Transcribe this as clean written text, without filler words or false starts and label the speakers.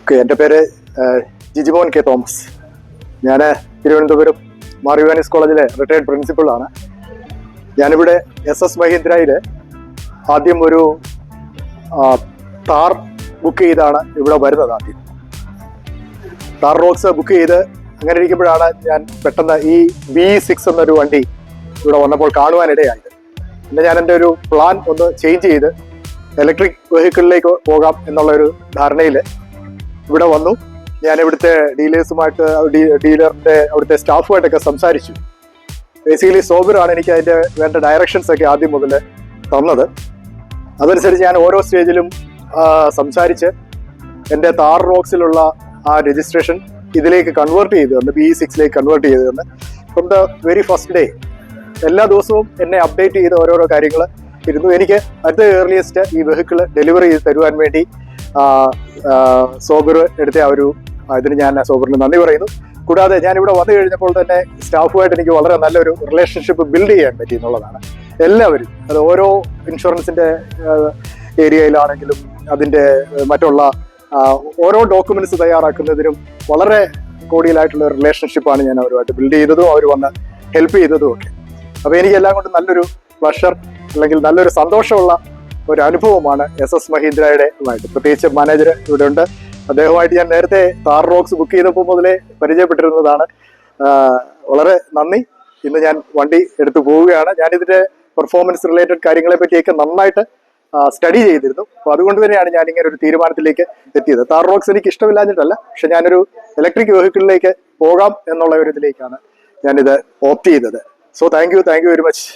Speaker 1: Okay, എൻ്റെ പേര് Jijimon K Thomas. ഞാൻ തിരുവനന്തപുരം മാർ യുവാനിസ് കോളേജിലെ റിട്ടയർഡ് പ്രിൻസിപ്പളാണ്. ഞാനിവിടെ SS മഹീന്ദ്രയിൽ ആദ്യം ഒരു താർ ബുക്ക് ചെയ്താണ് ഇവിടെ വരുന്നത്. ആദ്യം താർ റോക്സ് ബുക്ക് ചെയ്ത് അങ്ങനെ ഇരിക്കുമ്പോഴാണ് ഞാൻ പെട്ടെന്ന് ഈ B6 എന്നൊരു വണ്ടി ഇവിടെ വന്നപ്പോൾ കാണുവാനിടയായത്. പിന്നെ ഞാൻ എൻ്റെ ഒരു പ്ലാൻ ഒന്ന് ചേഞ്ച് ചെയ്ത് ഇലക്ട്രിക് വെഹിക്കിളിലേക്ക് പോകാം എന്നുള്ളൊരു ധാരണയിൽ ഇവിടെ വന്നു. ഞാൻ ഇവിടുത്തെ ഡീലേഴ്സുമായിട്ട് ഡീലറിൻ്റെ അവിടുത്തെ സ്റ്റാഫുമായിട്ടൊക്കെ സംസാരിച്ചു. ബേസിക്കലി സോബറാണ് എനിക്ക് അതിൻ്റെ വേണ്ട ഡയറക്ഷൻസ് ഒക്കെ ആദ്യം മുതൽ തന്നത്. അതനുസരിച്ച് ഞാൻ ഓരോ സ്റ്റേജിലും സംസാരിച്ച് എൻ്റെ താർ റോക്സിലുള്ള ആ രജിസ്ട്രേഷൻ ഇതിലേക്ക് കൺവേർട്ട് ചെയ്തു തന്നു, B6 കൺവേർട്ട് ചെയ്തു തന്നു. From the very first day എല്ലാ ദിവസവും എന്നെ അപ്ഡേറ്റ് ചെയ്ത് ഓരോരോ കാര്യങ്ങൾ ഇരുന്നു. എനിക്ക് അറ്റ് ദ ഏർലിയസ്റ്റ് ഈ വെഹിക്കിൾ ഡെലിവറി ചെയ്ത് തരുവാൻ വേണ്ടി സോബർ എടുത്ത ആ ഒരു ഇതിന് ഞാൻ സോബറിന് നന്ദി പറയുന്നു. കൂടാതെ ഞാനിവിടെ വന്നു കഴിഞ്ഞപ്പോൾ തന്നെ സ്റ്റാഫുമായിട്ട് എനിക്ക് വളരെ നല്ലൊരു റിലേഷൻഷിപ്പ് ബിൽഡ് ചെയ്യാൻ പറ്റി എന്നുള്ളതാണ്. എല്ലാവരും, അത് ഓരോ ഇൻഷുറൻസിൻ്റെ ഏരിയയിലാണെങ്കിലും അതിൻ്റെ മറ്റുള്ള ഓരോ ഡോക്യുമെന്റ്സ് തയ്യാറാക്കുന്നതിനും വളരെ കോഡിയലായിട്ടുള്ള റിലേഷൻഷിപ്പാണ് ഞാൻ അവരുമായിട്ട് ബിൽഡ് ചെയ്തതും അവർ വന്ന് ഹെൽപ്പ് ചെയ്തതും ഒക്കെ. അപ്പോൾ എനിക്ക് എല്ലാം കൊണ്ട് നല്ലൊരു പ്ലഷർ അല്ലെങ്കിൽ നല്ലൊരു സന്തോഷമുള്ള ഒരു അനുഭവമാണ് SS മഹീന്ദ്രയുടെ ആയിട്ട്. പ്രത്യേകിച്ച് മാനേജർ ഇവിടെ ഉണ്ട്, അദ്ദേഹമായിട്ട് ഞാൻ നേരത്തെ താർ റോക്സ് ബുക്ക് ചെയ്തപ്പോൾ മുതലേ പരിചയപ്പെട്ടിരുന്നതാണ്. വളരെ നന്ദി. ഇന്ന് ഞാൻ വണ്ടി എടുത്തു പോവുകയാണ്. ഞാനിതിൻ്റെ പെർഫോമൻസ് റിലേറ്റഡ് കാര്യങ്ങളെ പറ്റിയൊക്കെ നന്നായിട്ട് സ്റ്റഡി ചെയ്തിരുന്നു. അപ്പോൾ അതുകൊണ്ട് തന്നെയാണ് ഞാൻ ഇങ്ങനെ ഒരു തീരുമാനത്തിലേക്ക് എത്തിയത്. താർ റോക്സ് എനിക്ക് ഇഷ്ടമില്ലാഞ്ഞിട്ടല്ല, പക്ഷെ ഞാനൊരു ഇലക്ട്രിക് വെഹിക്കിളിലേക്ക് പോകാം എന്നുള്ള ഒരു ഇതിലേക്കാണ് ഞാനിത് ഓപ്റ്റ് ചെയ്തത്. So thank you very much.